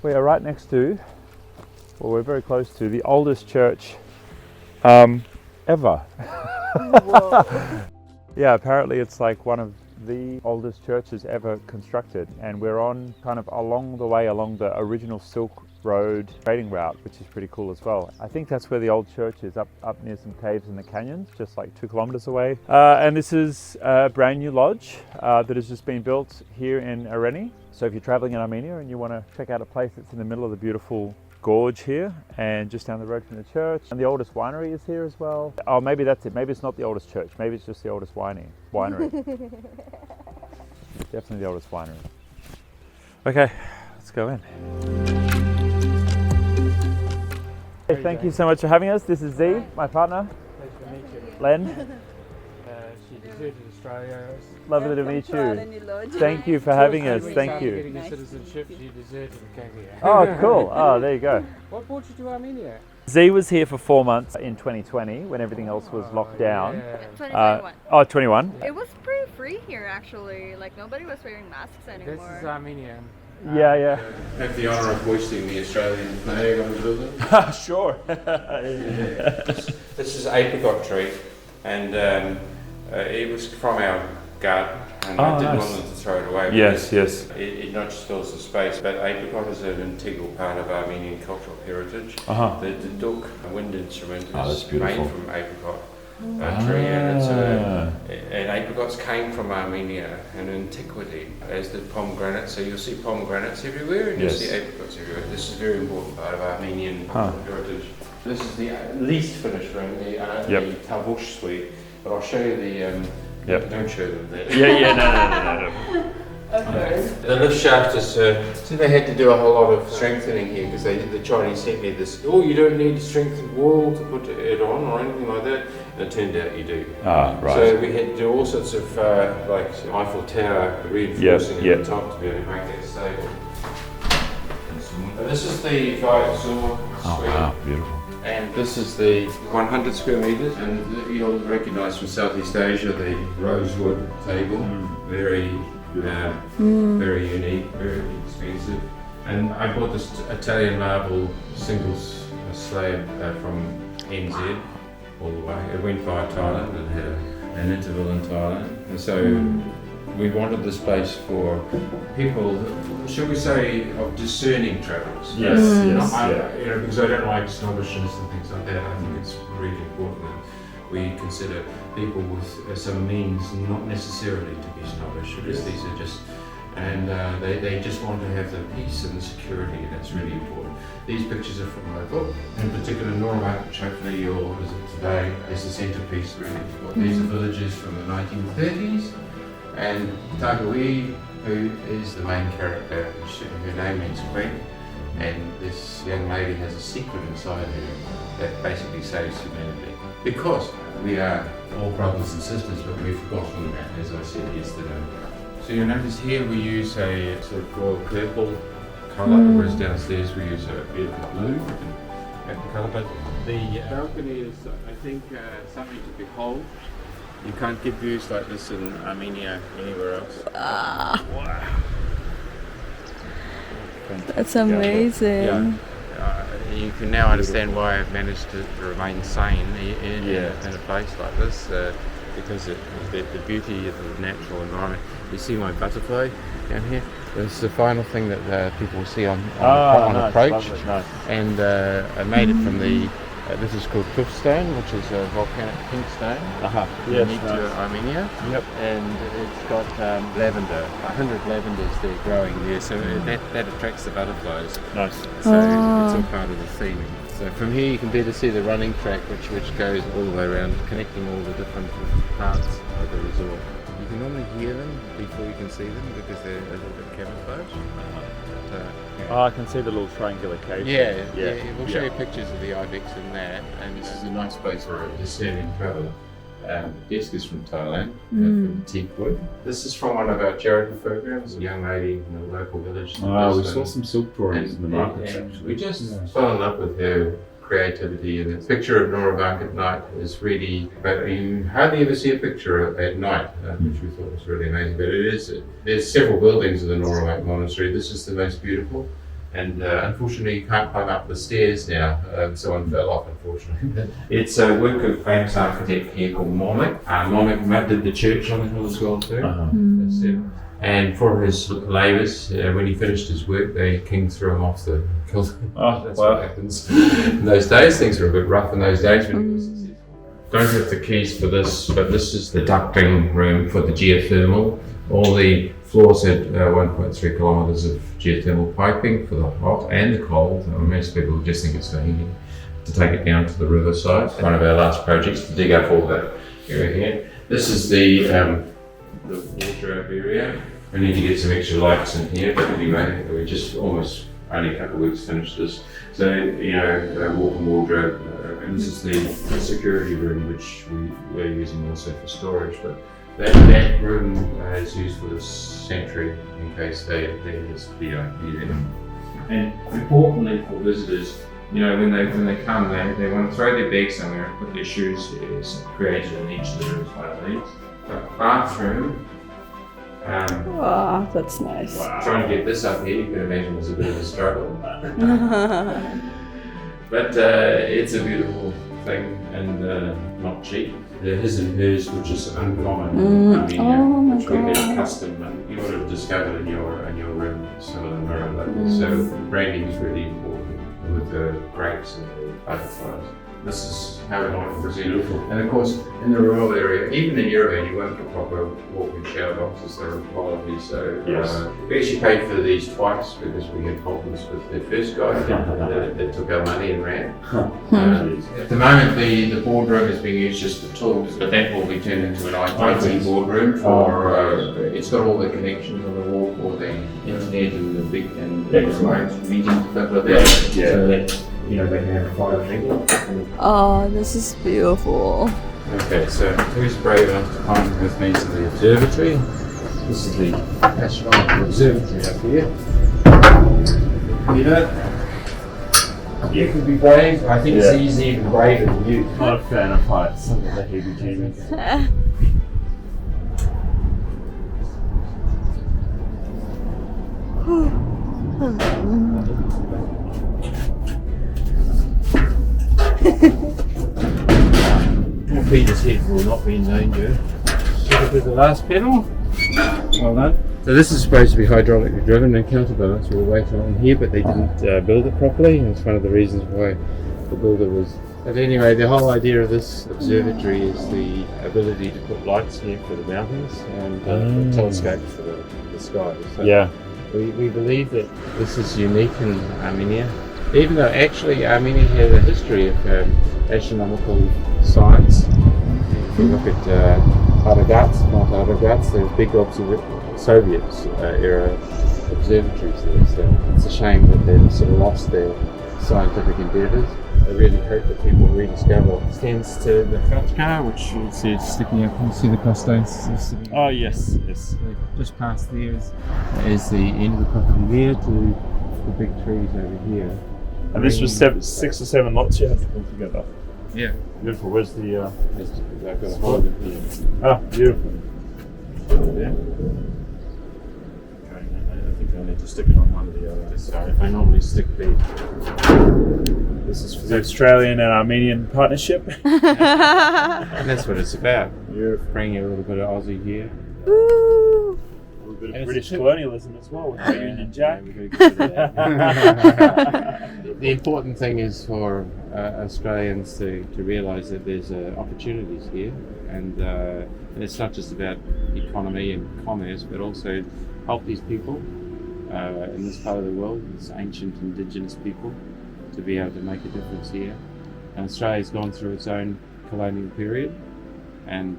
We are right next to, well, we're very close to the oldest church ever. Yeah, apparently it's like one of the oldest churches ever constructed, and we're on kind of along the original Silk Road trading route, which is pretty cool as well. I think that's where the old church is, up near some caves in the canyons, just like 2 kilometers away. And this is a brand new lodge that has just been built here in Areni. So if you're traveling in Armenia and you want to check out a place that's in the middle of the beautiful gorge here and just down the road from the church, and the oldest winery is here as well. Oh, maybe that's it. Maybe it's not the oldest church. Maybe it's just the oldest winery. Definitely the oldest winery. Okay, let's go in. Hey, thank you so much for having us. This is Z, my partner. Pleasure to meet you. Len. She deserted Australia. Lovely to meet you. Areni Lodge. Thank you for having us. Thank you. Getting a citizenship, she deserted and came here. Oh, cool. Oh, there you go. What brought you to Armenia? Z was here for 4 months in 2020 when everything else was locked down. Yeah. 2021. 21. It was pretty free here actually. Like nobody was wearing masks anymore. This is Armenia. Yeah. Have the honour of hoisting the Australian flag on the building. Sure. This is apricot tree, and it was from our garden, and I didn't want them to throw it away. Yes. It not just fills the space, but apricot is an integral part of Armenian cultural heritage. The duk, a wind instrument, is made from apricot tree, and apricots came from Armenia in antiquity as the pomegranate. So you'll see pomegranates everywhere, and you'll see apricots everywhere. This is a very important part of Armenian heritage. This is the least finished room, the Tavush suite, but I'll show you the. Don't show them that. No. Okay. The lift shaft is, so they had to do a whole lot of strengthening here because the Chinese sent me this, you don't need a strengthened wall to put it on or anything like that. And it turned out you do. Right. So we had to do all sorts of like Eiffel Tower reinforcing at the top to be able to make that stable. This is the guide saw suite. Beautiful. And this is the 100 square metres, and you'll recognise from Southeast Asia the rosewood table, very unique, very expensive. And I bought this Italian marble single slab from NZ all the way. It went via Thailand and had an interval in Thailand, and so we wanted this place for people, shall we say, of discerning travellers. Yes. Because I don't like snobbishness and things like that. I think it's really important that we consider people with some means not necessarily to be snobbish, because these are just, and they just want to have the peace and the security, and that's really important. These pictures are from my book, in particular Norway, which hopefully you'll visit today, is the centrepiece really. These are villages from the 1930s. And Tagawi, who is the main character, her name means queen, and this young lady has a secret inside her that basically saves humanity. Because we are all brothers and sisters, but we've forgotten that, as I said yesterday. So you'll notice here we use a sort of royal purple colour, whereas downstairs we use a beautiful blue colour. But the balcony is, I think, something to behold. You can't get views like this in Armenia anywhere else. Wow. That's amazing. You can now understand why I've managed to remain sane in a place like this, because the beauty of the natural environment. You see my butterfly down here? This is the final thing that people see on approach. Nice. And I made it from the this is called tuffstone, which is a volcanic pink stone, unique to Armenia. And it's got lavender, 100 lavenders there growing there, so that attracts the butterflies. Nice. So it's all part of the theme. So from here you can better see the running track, which goes all the way around, connecting all the different parts of the resort. You can normally hear them before you can see them because they're a little bit camouflaged. I can see the little triangular cave. We'll show you pictures of the ibex in that, and this is a nice place for a discerning traveller. Desk is from Thailand, from teak wood. This is from one of our charity programs, a young lady in a local village. We saw some silk drawings in the market actually. We just fell in love with her creativity, and the picture of Norabank at night is really, but you hardly ever see a picture at night, which we thought was really amazing. But it is, there's several buildings in the Norabank monastery. This is the most beautiful. And unfortunately, you can't climb up the stairs now. Someone fell off, unfortunately. It's a work of famous architect here called Armine. Armine did the church on the hill as well too. That's it. And for his labours, when he finished his work, the king threw him off the hill. That's what happens in those days. Things were a bit rough in those days when he was successful. Don't have the keys for this, but this is the ducting room for the geothermal. All the floors had 1.3 kilometres of geothermal piping for the hot and the cold. Most people just think it's for heating. To take it down to the riverside. One of our last projects to dig up all that area here. This is the wardrobe area. We need to get some extra lights in here, but anyway, we just almost only a couple of weeks finished this. So, walk-in wardrobe, and this is the security room, which we're using also for storage. But that room is used for the sentry in case they just here. And importantly for visitors, when they come, they want to throw their bags somewhere and put their shoes. It's created in each of the rooms, one of these. Bathroom. Wow, that's nice. Trying to get this up here, you can imagine, was a bit of a struggle. But it's a beautiful thing and not cheap. The his and hers, which is uncommon in Armenia, which we get custom, and you would have discovered in your room. Some of them are like this. So branding is really important with the grapes and the butterflies. This is how we want to present it. And of course, in the rural area, even in Yerevan, you won't get proper walk-in shower boxes. They're of quality. So we actually paid for these twice because we had problems with the first guy that took our money and ran. At the moment, the boardroom is being used just for tools, but that will be turned into an IT boardroom. It's got all the connections on the wall for the internet and the big meetings and stuff like that. So that, they can have a fire thing. Oh, this is beautiful. Okay, so who's brave enough to come with me to the observatory? This is the astronomical observatory up here. You can be brave. I think it's easy even braver than you. Not a fan of heights. Some of the heavy demons. Peter's head will not be in danger. Look at the last pedal. Well done. So this is supposed to be hydraulically driven and counterbalance with a weight on here, but they didn't build it properly. And it's one of the reasons why the builder was. But anyway, the whole idea of this observatory is the ability to put lights here for the mountains and telescopes for the sky. So we believe that this is unique in Armenia, even though actually Armenia has a history of astronomical science. If you look at Mount Aragats, there's big Soviet era observatories there, so it's a shame that they've sort of lost their scientific endeavours. I really hope that people rediscover. It extends to the Kachka, which you see sticking up. You see the crossstones sitting. Oh yes. So just past there is the end of the property there to the big trees over here. And this was 6 or 7 lots you had to pull together. Yeah. Beautiful. Where's the? I've got a hole in here. Ah, beautiful. Yeah. I think I need to stick it on one of the others. So I normally stick This is for the Australian and Armenian partnership. and that's what it's about. You're bringing a little bit of Aussie here. Woo! A little bit of British colonialism as well with the Union Jack. The important thing is for Australians to realise that there's opportunities here, and it's not just about economy and commerce, but also help these people in this part of the world, these ancient indigenous people, to be able to make a difference here. And Australia's gone through its own colonial period, and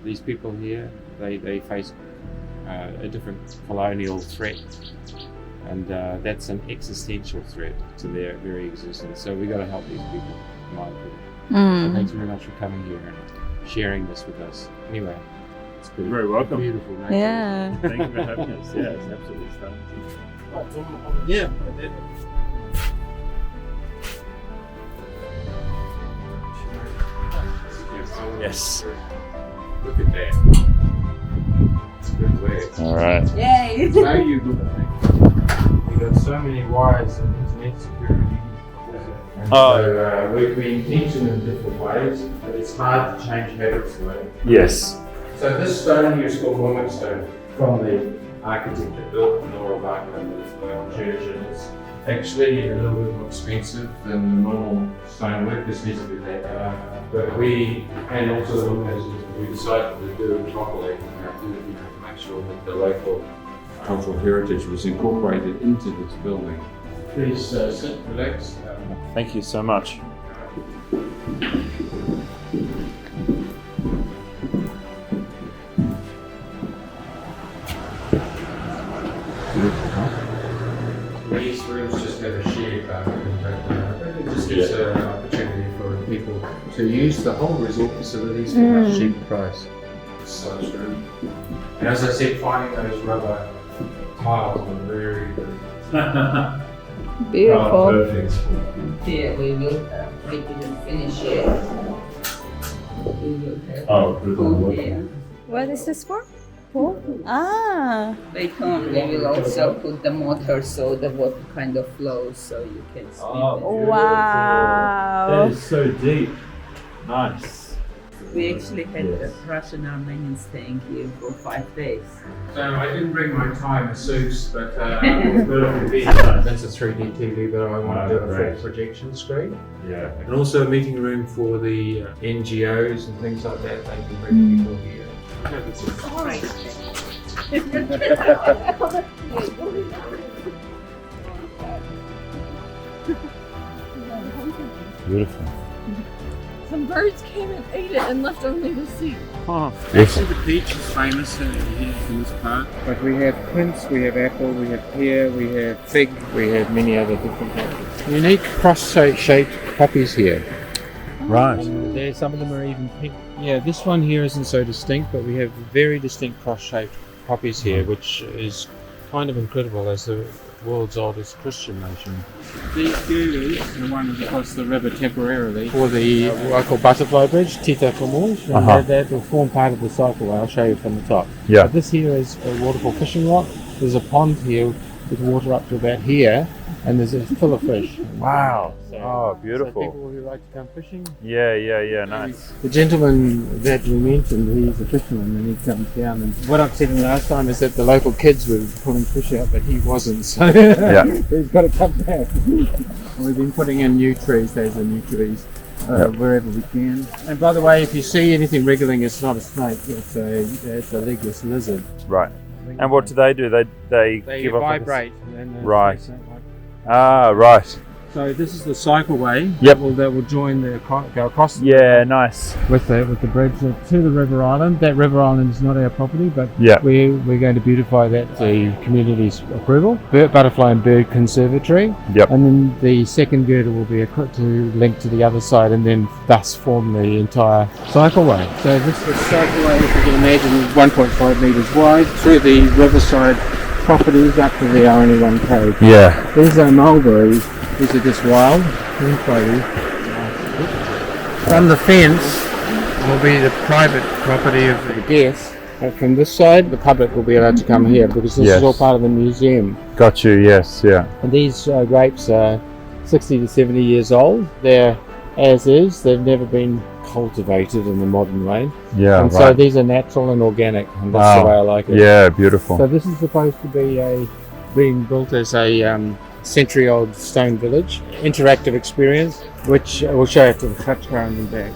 these people here, they face a different colonial threat, and that's an existential threat to their very existence. So we've got to help these people, in my opinion. So thanks very much for coming here and sharing this with us. Anyway, it's good. You're very welcome. Beautiful nature. Yeah. Thank you for having us. Yeah, it's absolutely stunning. Yeah. Yes. Look at that. It's good work. All right. Yay! Now you look at that. You got so many wires and internet security. And Oh. so we teach them in different ways, but it's hard to change habits though. Yes. So this stone here is called Wicks stone, from the architect that built the Nora Barker church, and it's actually a little bit more expensive than the normal stonework. This needs to be that. But we, and also as we decided to do it properly, to make sure that the local cultural heritage was incorporated into this building. Please sit, relax. Thank you so much. These rooms just have a shared bathroom, but it just gives an opportunity for people to use the whole resort facilities for a much cheaper price. Slush room. And as I said, finding those rubber tiles were very Beautiful. perfect. Here we will we didn't finish it. We will have pool here. What is this for? Pool? Ah. Later on we will also put the motor so the water kind of flows so you can swim. Wow. so deep. Nice. We actually had a Russian Armenian staying here for 5 days. So I didn't bring my Thai masseuse, but that's a 3D TV, but I want to do a full projection screen. Yeah. And also a meeting room for the NGOs and things like that. They can bring people here. Beautiful. Some birds came and ate it and left only the seed. Actually, the peach is famous here in this park. But we have quince, we have apple, we have pear, we have fig, we have many other different types. Unique cross-shaped poppies here. Right. There, some of them are even pink. Yeah, this one here isn't so distinct, but we have very distinct cross-shaped poppies here, which is kind of incredible as the world's oldest Christian nation. These girders are the ones across the river temporarily for the local butterfly bridge, Tita Komoj, and that will form part of the cycle. I'll show you from the top. Yeah. But this here is a waterfall fishing rock. There's a pond here with water up to about here, and there's a full of fish. Wow. So Beautiful. people who like to come fishing. Yeah. Nice. The gentleman that we mentioned, he's a fisherman and he comes down, and what I've said last time is that the local kids were pulling fish out, but he wasn't, so he's got to come back. We've been putting in new trees, those are new trees, wherever we can. And by the way, if you see anything wriggling, it's not a snake, it's a legless lizard. Right. And what do? They give off vibrate. And then Right. snake like. Ah, right. So this is the cycleway. Yep. That will join go across. Yeah, nice. With the bridge to the river island. That river island is not our property, but Yeah. we're going to beautify that to the community's approval. Butterfly and Bird Conservatory. Yep. And then the second girder will be to link to the other side, and then thus form the entire cycleway. So this cycleway, if you can imagine, 1.5 metres wide through the riverside properties up to the Areni Lodge cave. Yeah. These are mulberries. These are just wild. From the fence will be the private property of the guests. But from this side, the public will be allowed to come here because this is all part of the museum. Got you. Yes. Yeah. And these grapes are 60 to 70 years old. They're as is. They've never been cultivated in the modern way. Yeah. And so these are natural and organic, and that's the way I like it. Yeah. Beautiful. So this is supposed to be being built as a century-old stone village, interactive experience, which we'll show you after the Hakobyan and back.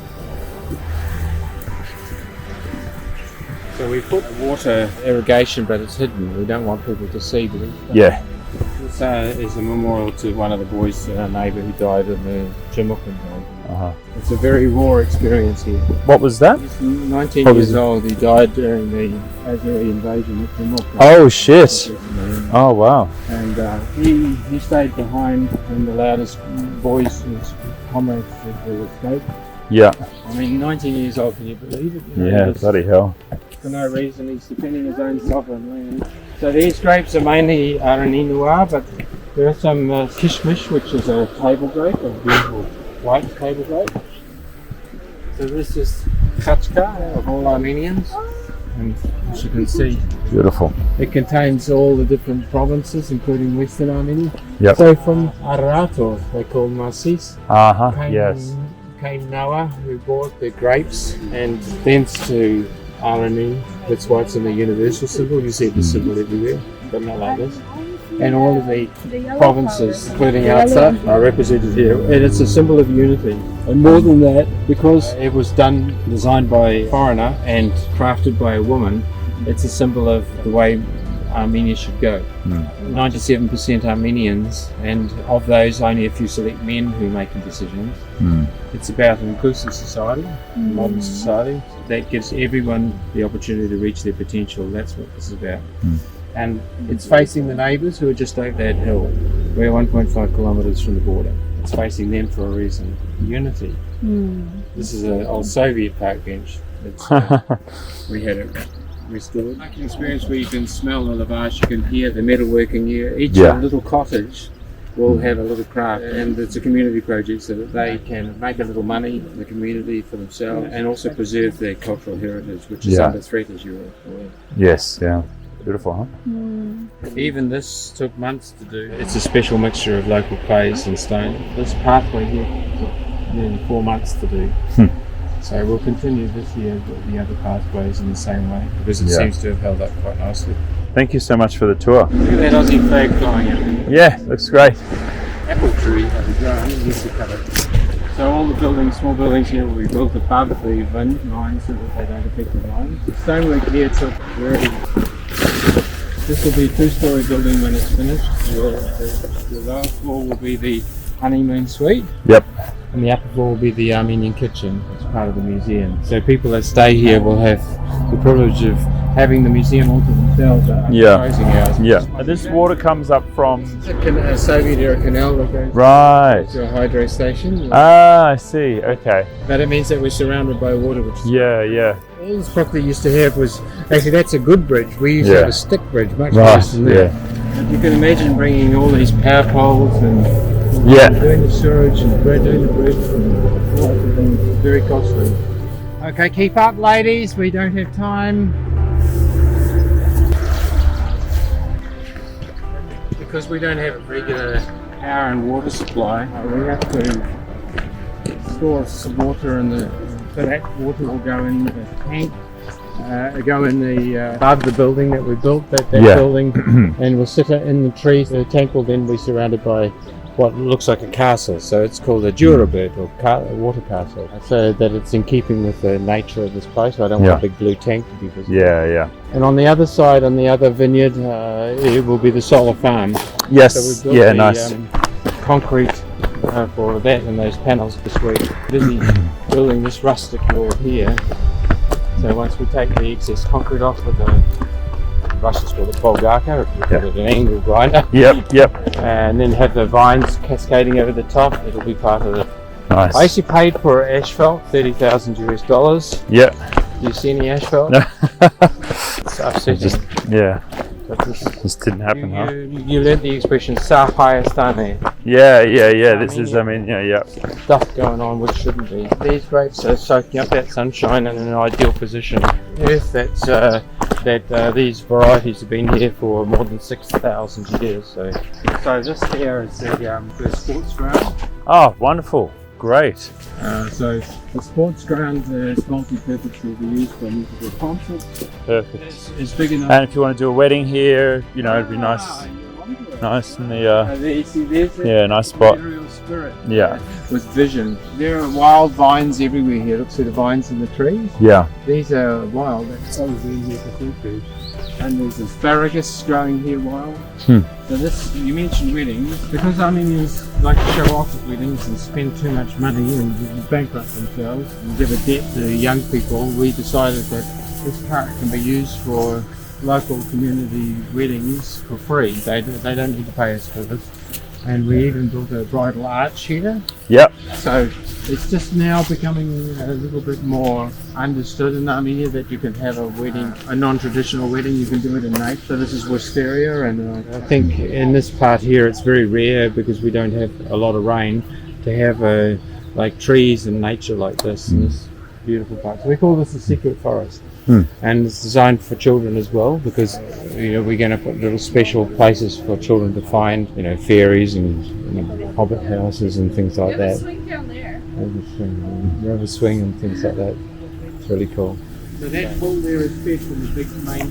So we put water irrigation, but it's hidden. We don't want people to see. Yeah. This is a memorial to one of the boys, our neighbour, who died in the Chimuk invasion. It's a very raw experience here. What was that? He's 19 years old. He died during the Azeri invasion of Chimuk. Oh shit! Oh wow! And he stayed behind and allowed his boys and his comrades to escape. Yeah. I mean, 19 years old, can you believe it? Yeah, bloody hell. For no reason, he's defending his own sovereign land. So these grapes are mainly Areni Noir, but there are some kishmish, which is a table grape, a beautiful white table grape. So this is Khachka of all Armenians, and as you can see, Beautiful. It contains all the different provinces, including Western Armenia. Yep. So from Arato, they call Masis, Yes. came Noah, who bought the grapes, and thence to Areni. That's why it's in the universal symbol. You see the symbol everywhere, but not like this. And all of the provinces, including outside, are represented here. And it's a symbol of unity. And more than that, because it was designed by a foreigner and crafted by a woman, it's a symbol of the way Armenia should go. 97% Armenians, and of those only a few select men who make the decisions. It's about an inclusive society, modern society, that gives everyone the opportunity to reach their potential. That's what this is about. And it's facing the neighbours who are just over that hill. We're 1.5 kilometres from the border. It's facing them for a reason. Unity. This is an old Soviet park bench. It's, we had it restored. Like an experience where you can smell the lavage, you can hear the metalworking here. Each little cottage will have a little craft, and it's a community project so that they can make a little money in the community for themselves and also preserve their cultural heritage, which is under threat, as you're aware. Yes, yeah. Beautiful, huh? Even this took months to do. It's a special mixture of local clays and stone. This pathway here took nearly 4 months to do. So we'll continue this year with the other pathways in the same way, because it seems to have held up quite nicely. Thank you so much for the tour. Look at that Aussie flag flying out. Yeah, looks great. Apple tree has grown, it needs to cut it. So all the buildings, small buildings here will be built above the wind lines so that they don't affect the lines. The stonework here took this will be a 2-story building when it's finished. The lower floor will be the honeymoon suite. Yep. And the upper floor will be the Armenian kitchen. It's part of the museum. So people that stay here will have the privilege of having the museum all to themselves after closing hours. Yeah. And this water comes up from... A Soviet era canal that goes to a hydro station. I see. Okay. But it means that we're surrounded by water. Which Yeah. all this property used to have was... Actually, that's a good bridge. We used to have a stick bridge, much worse than that. But you can imagine bringing all these power poles and doing the sewage and doing the bridge and all sorts of things. Very costly. Okay, keep up, ladies. We don't have time. Because we don't have a regular power and water supply, we have to store some water in the... So that water will go in the tank. Go in the above the building that we built, that building, and we'll sit in the trees. The tank will then be surrounded by what looks like a castle, so it's called a Durabird or water castle, so that it's in keeping with the nature of this place. I don't want a big blue tank to be visible. And on the other side, on the other vineyard, it will be the solar farm. Yes. So we built the concrete for that and those panels this week. Busy building this rustic wall here. So once we take the excess concrete off with the Russians call it Bulgarka, if you put it an angle grinder. And then have the vines cascading over the top. It'll be part of the... Nice. I actually paid for asphalt, $30,000 US. Yep. Do you see any asphalt? No. It's upsetting. This didn't happen, you learned the expression Sahayastane. This is, Stuff going on which shouldn't be. These grapes are soaking up that sunshine in an ideal position. Earth these varieties have been here for more than 6,000 years. So this here is the sports ground. Oh, wonderful. Great. So the sports ground is multi-purpose, will be used for musical concerts. Perfect. It's big enough. And if you want to do a wedding here, it'd be nice. Nice in the nice spot. Spirit. With vision. There are wild vines everywhere here. Look, see the vines in the trees. These are wild. That's probably in here for food. And there's asparagus growing here wild. So this, you mentioned weddings, because Armenians like to show off at weddings and spend too much money and bankrupt themselves and give a debt to young people. We decided that this park can be used for local community weddings for free. They don't need to pay us for this. And we even built a bridal arch here. So it's just now becoming a little bit more understood in Armenia that you can have a wedding, a non-traditional wedding. You can do it in nature. So this is wisteria, and I think in this part here it's very rare because we don't have a lot of rain to have like trees and nature like this in this beautiful part. So we call this a secret forest. And it's designed for children as well, because we're going to put little special places for children to find, fairies and hobbit houses and things like There's a that. swing down there. River swing and things like that. It's really cool. So that pool there is fed from the big main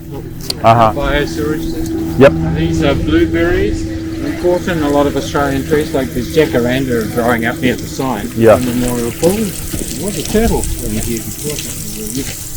bio sewage system. Yep. And these are blueberries. Important, a lot of Australian trees like this jacaranda are growing up near the sign. Yeah. The memorial pool. There was a turtle over here before.